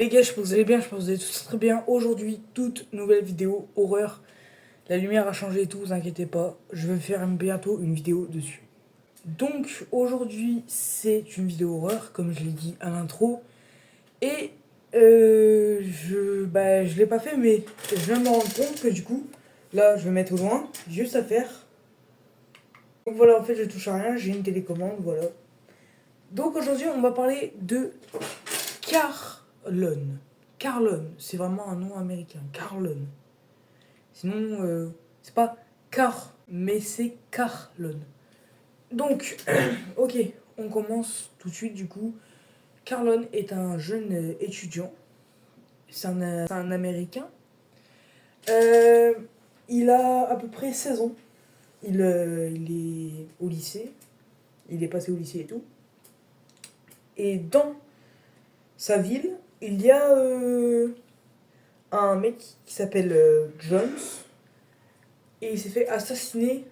Les gars, je pense que vous allez bien, je pense que vous allez tous très bien. Aujourd'hui, toute nouvelle vidéo horreur. La lumière a changé et tout, vous inquiétez pas. Je vais faire bientôt une vidéo dessus. Donc, aujourd'hui, c'est une vidéo horreur, comme je l'ai dit à l'intro. Et je l'ai pas fait, mais je viens de me rendre compte que du coup, là, je vais mettre au loin, juste à faire. Donc voilà, en fait, je touche à rien, j'ai une télécommande, voilà. Donc aujourd'hui, on va parler de Carlon. Carlon, c'est vraiment un nom américain. Carlon. Sinon, c'est pas Car, mais c'est Carlon. Donc, ok, on commence tout de suite du coup. Carlon est un jeune étudiant. C'est un Américain. Euh, il a à peu près 16 ans. Il est au lycée. Il est passé au lycée et tout. Et dans sa ville, il y a un mec qui s'appelle Jones. Et il s'est fait assassiner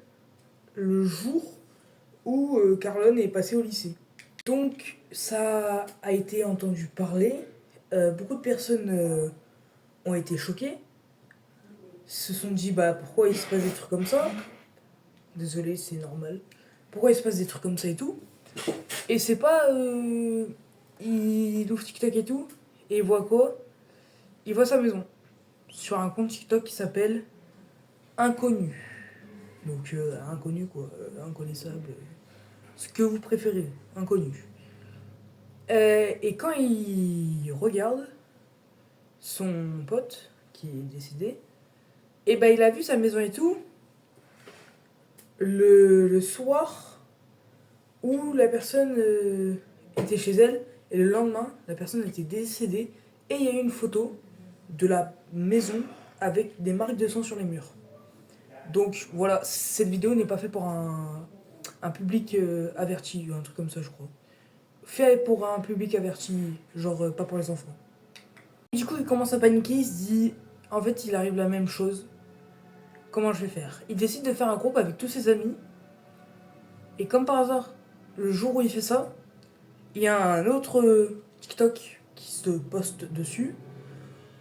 le jour où Carlon est passé au lycée. Donc ça a été entendu parler. Beaucoup de personnes ont été choquées. Se sont dit bah pourquoi il se passe des trucs comme ça. Désolé, c'est normal. Pourquoi il se passe des trucs comme ça et tout. Et c'est pas... il ouvre TikTok et tout. Et il voit quoi? Il voit sa maison. Sur un compte TikTok qui s'appelle Inconnu. Donc inconnu quoi. Inconnaissable. Ce que vous préférez. Inconnu. Et quand il regarde son pote qui est décédé, et ben il a vu sa maison et tout le soir où la personne était chez elle, et le lendemain la personne était décédée, et il y a eu une photo de la maison avec des marques de sang sur les murs. Donc voilà, cette vidéo n'est pas faite pour un public averti ou un truc comme ça, je crois. Fait pour un public averti, genre pas pour les enfants. Du coup, il commence à paniquer, il se dit, en fait, il arrive la même chose. Comment je vais faire? Il décide de faire un groupe avec tous ses amis. Et comme par hasard, le jour où il fait ça, il y a un autre TikTok qui se poste dessus.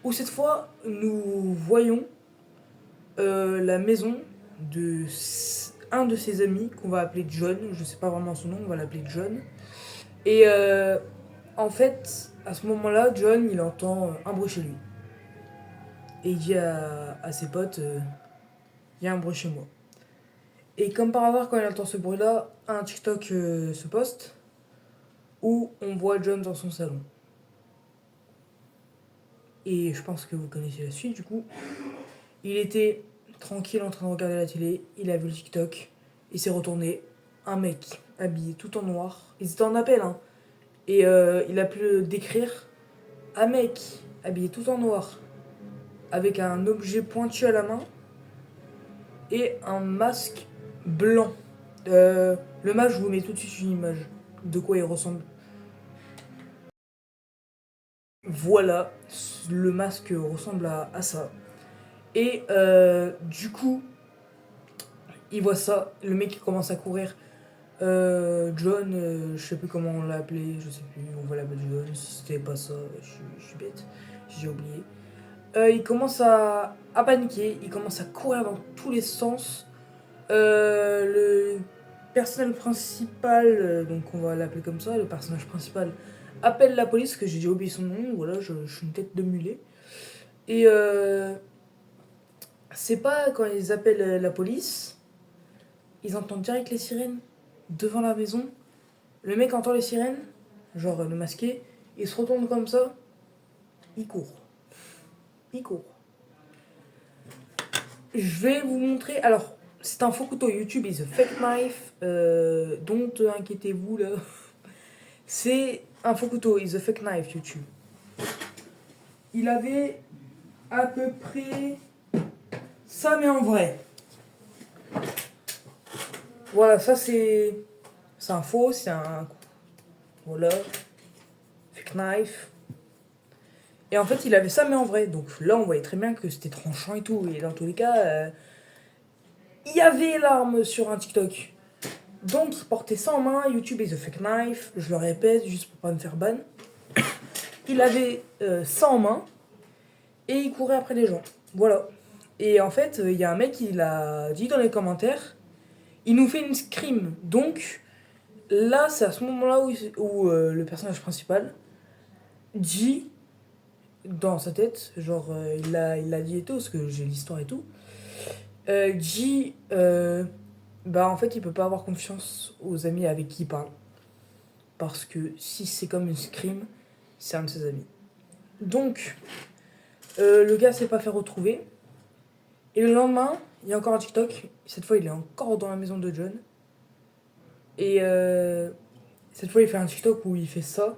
Où cette fois, nous voyons la maison de un de ses amis qu'on va appeler John. Je sais pas vraiment son nom, on va l'appeler John. Et en fait, à ce moment-là, John, il entend un bruit chez lui. Et il dit à ses potes, il y a un bruit chez moi. Et comme par hasard, quand il entend ce bruit-là, un TikTok se poste où on voit John dans son salon. Et je pense que vous connaissez la suite du coup. Il était tranquille en train de regarder la télé, il a vu le TikTok, il s'est retourné, un mec habillé tout en noir, ils étaient en appel hein, et il a pu le décrire, un mec habillé tout en noir, avec un objet pointu à la main, et un masque blanc. Le masque, je vous mets tout de suite une image de quoi il ressemble. Voilà, le masque ressemble à ça. Et du coup, il voit ça, le mec il commence à courir. John, je sais plus comment on l'a appelé, je sais plus, on va l'appeler John, si c'était pas ça, je suis bête, j'ai oublié. Il commence à paniquer, il commence à courir dans tous les sens. Le personnage principal, donc on va l'appeler comme ça, le personnage principal appelle la police, que j'ai déjà oublié son nom, voilà, je suis une tête de mulet. Et c'est pas quand ils appellent la police, ils entendent direct les sirènes devant la maison. Le mec entend les sirènes, genre le masqué, il se retourne comme ça, il court. Il court. Je vais vous montrer. Alors, c'est un faux couteau. YouTube is a fake knife. Don't inquiétez-vous là. C'est un faux couteau. Is a fake knife YouTube. Il avait à peu près ça, mais en vrai. Voilà, ça c'est un faux. C'est un. Voilà. Fake knife. Et en fait, il avait ça, mais en vrai. Donc là, on voyait très bien que c'était tranchant et tout. Et dans tous les cas, il y avait l'arme sur un TikTok. Donc, il portait ça en main. YouTube is a fake knife. Je le répète, juste pour pas me faire ban. il avait ça en main et il courait après les gens. Voilà. Et en fait, il y a un mec qui l'a dit dans les commentaires, il nous fait une scream. Donc là, c'est à ce moment-là où le personnage principal dit dans sa tête, genre il l'a dit et tout, parce que j'ai l'histoire et tout, dit bah en fait il peut pas avoir confiance aux amis avec qui il parle. Parce que si c'est comme une scream, c'est un de ses amis. Donc, le gars s'est pas fait retrouver. Et le lendemain, il y a encore un TikTok. Cette fois, il est encore dans la maison de John. Et cette fois, il fait un TikTok où il fait ça.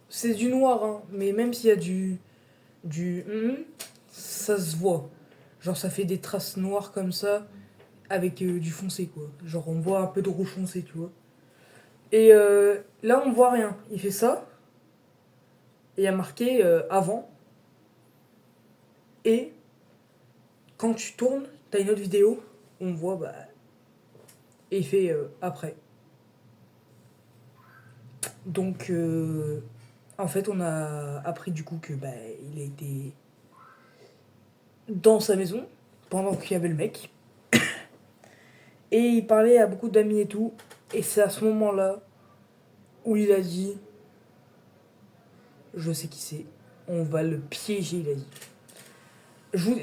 C'est du noir, hein, mais même s'il y a ça se voit. Genre, ça fait des traces noires comme ça, avec du foncé, quoi. Genre, on voit un peu de rouge foncé, tu vois. Et là, on voit rien. Il fait ça. Et il y a marqué avant. Et quand tu tournes, t'as une autre vidéo où on voit, bah. Et il fait après. Donc, en fait, on a appris du coup que bah, il a été dans sa maison pendant qu'il y avait le mec. Et il parlait à beaucoup d'amis et tout. Et c'est à ce moment-là où il a dit je sais qui c'est, on va le piéger, il a dit.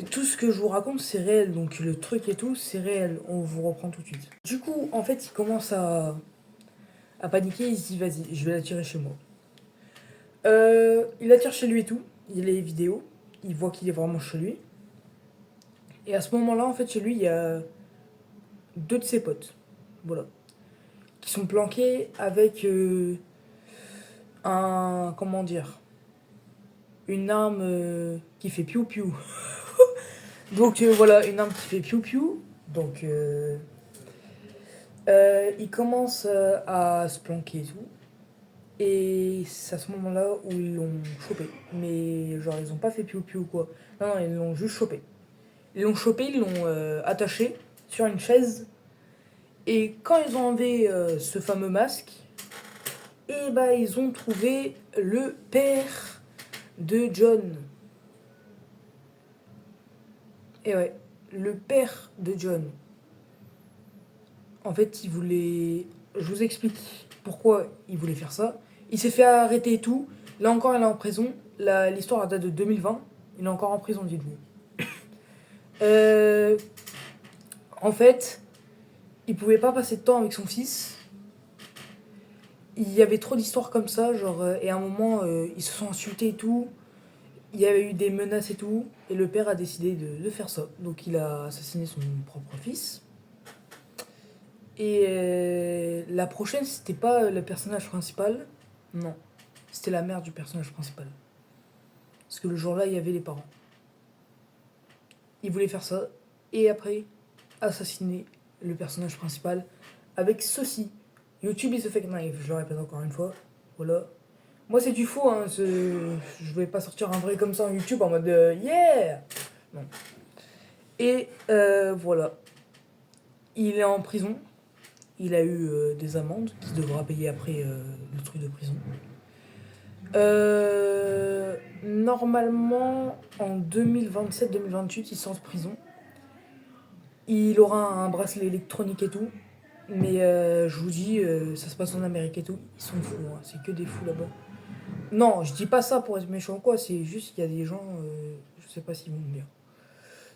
Tout ce que je vous raconte, c'est réel. Donc le truc et tout, c'est réel. On vous reprend tout de suite. Du coup, en fait, il commence à paniquer. Il se dit vas-y, je vais l'attirer chez moi. Il attire chez lui et tout. Il a les vidéos. Il voit qu'il est vraiment chez lui. Et à ce moment-là, en fait, chez lui, il y a deux de ses potes. Voilà. Qui sont planqués avec un. Comment dire, une arme qui fait piou-piou. Donc voilà, une arme qui fait piou-piou. Donc il commence à se planquer et tout. Et c'est à ce moment-là où ils l'ont chopé. Mais genre, ils ont pas fait piou-piou ou quoi. Non, non, ils l'ont juste chopé. Ils l'ont chopé, ils l'ont attaché sur une chaise. Et quand ils ont enlevé ce fameux masque, et bah ils ont trouvé le père de John. Et ouais, le père de John. En fait, il voulait. Je vous explique pourquoi il voulait faire ça. Il s'est fait arrêter et tout. Là encore, il est en prison. L'histoire date de 2020. Il est encore en prison, dites-vous. Euh, En fait, il pouvait pas passer de temps avec son fils. Il y avait trop d'histoires comme ça, genre, et à un moment, ils se sont insultés et tout. Il y avait eu des menaces et tout. Et le père a décidé de faire ça. Donc il a assassiné son propre fils. Et la prochaine, c'était pas le personnage principal. Non. C'était la mère du personnage principal. Parce que le jour-là, il y avait les parents. Il voulait faire ça. Et après, assassiner le personnage principal avec ceci. YouTube is a fake knife, je le répète encore une fois. Voilà. Moi, c'est du faux, hein. Je vais pas sortir un vrai comme ça en YouTube en mode yeah! Non. Et voilà. Il est en prison. Il a eu des amendes qu'il devra payer après le truc de prison. Normalement, en 2027-2028, il sort de prison. Il aura un bracelet électronique et tout. Mais je vous dis, ça se passe en Amérique et tout. Ils sont fous, hein. C'est que des fous là-bas. Non, je dis pas ça pour être méchant ou quoi. C'est juste qu'il y a des gens, je sais pas s'ils vont bien.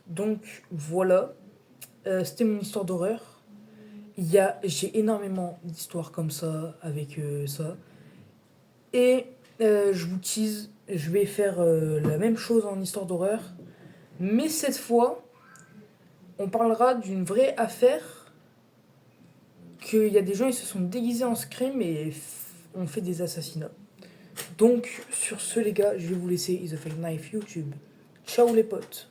Donc voilà. C'était mon histoire d'horreur. J'ai énormément d'histoires comme ça, avec ça. Et je vous tease, je vais faire la même chose en histoire d'horreur. Mais cette fois, on parlera d'une vraie affaire qu'il y a des gens, ils se sont déguisés en scream et ont fait des assassinats. Donc, sur ce les gars, je vais vous laisser Is a Fake Knife YouTube. Ciao les potes.